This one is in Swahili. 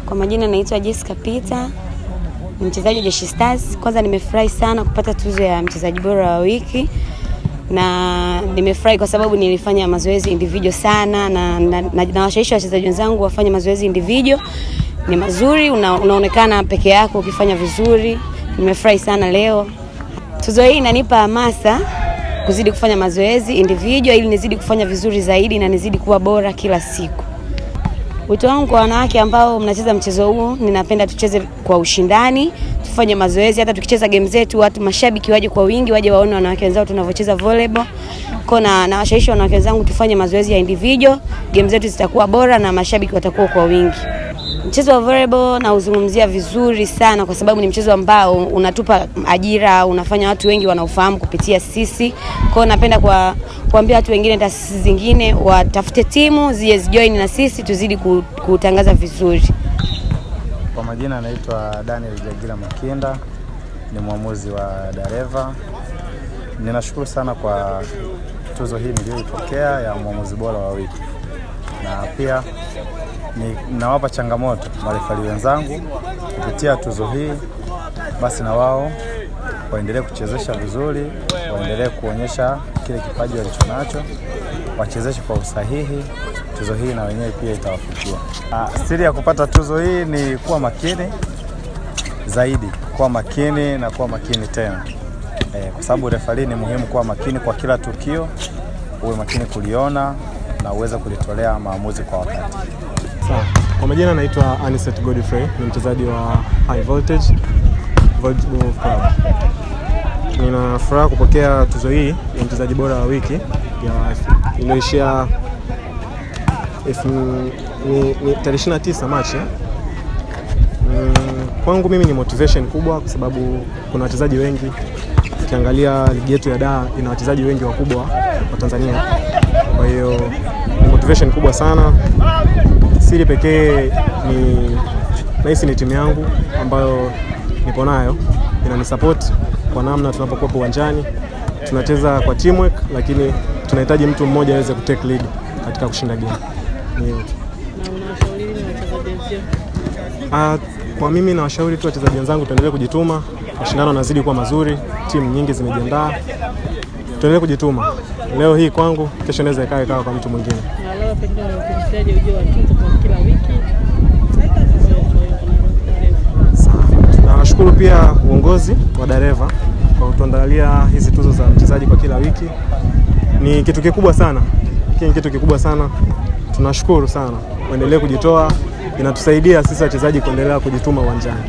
Kwa majina naitwa Jessica Peter, ni mchezaji wa Jeshi Stars. Kwanza nimefurahi sana kupata tuzo ya mchezaji bora wa wiki, na nimefurahi kwa sababu nilifanya mazoezi individual sana, na washawishi wachezaji wenzangu wafanye mazoezi individual. Ni mazuri, unaonekana peke yako ukifanya vizuri. Nimefurahi sana leo. Tuzo hii inanipa hamasa kuzidi kufanya mazoezi individual ili nizidi kufanya vizuri zaidi na nizidi kuwa bora kila siku. Wito wangu kwa wanawake ambao mnacheza mchezo huu, ninapenda tucheze kwa ushindani, tufanye mazoezi, hata tukicheza game zetu watu mashabiki waje kwa wingi, waje waone wanawake wenzao tunavyocheza volleyball. Na washawishi wanawake wenzangu tufanye mazoezi ya individual, game zetu zitakuwa bora na mashabiki watakuwa kwa wingi. Mchezo wa volleyball na uzungumzia vizuri sana kwa sababu ni mchezo ambao unatupa ajira, unafanya watu wengi wanaofahamu kupitia sisi. Napenda kuambia watu wengine, taasisi zingine watafute timu zijoin na sisi tuzidi kutangaza vizuri. Kwa majina naitwa Daniel Jagila Makinda, ni mwamuzi wa Dareva. Ninashukuru sana kwa tuzo hii niliyoipokea ya mwamuzi bora wa wiki. Na pia nawapa changamoto marefali wenzangu kupitia tuzo hii, basi na wao waendelee kuchezesha vizuri, waendelee kuonyesha kile kipaji walichonacho, wachezeshe kwa usahihi. Tuzo hii na wenyewe pia itawafikia. Siri ya kupata tuzo hii ni kuwa makini zaidi, kuwa makini na kuwa makini tena. Kwa sababu refali ni muhimu kuwa makini kwa kila tukio, uwe makini kuliona na uweze kulitolea maamuzi kwa wakati. Kwa majina naitwa Aniset Godfrey, ni mchezaji wa High Voltage Volleyball Club. Nina furaha kupokea tuzo hii ya mchezaji bora wa wiki iliyoishia tarehe 29 Machi. Kwangu mimi ni motivation kubwa kwa sababu kuna wachezaji wengi. Ukiangalia ligi yetu ya Dar ina wachezaji wengi wakubwa wa Tanzania. Kwa hiyo ni motivation kubwa sana. Siri pekee ni timu yangu ambayo nipo nayo, inanisupport kwa namna tunapokuwa uwanjani. Tunacheza kwa teamwork, lakini tunahitaji mtu mmoja aweze kutake lead katika kushinda game. Kwa mimi na washauri tu wachezaji wenzangu tuendelee kujituma, mashindano yanazidi kuwa mazuri, timu nyingi zimejiandaa. Tuendelee kujituma. Leo hii kwangu, kesho inaweza ikawa kwa mtu mwingine. Na leo pengine unahitaji ujio wa tuzo kwa kila wiki. Nashukuru pia uongozi wa Dareva kwa kutuandalia hizi tuzo za mchezaji kwa kila wiki. Ni kitu kikubwa sana. Kitu kikubwa sana. Tunashukuru sana. Waendelee kujitoa. Inatusaidia sisi wachezaji kuendelea kujituma uwanjani.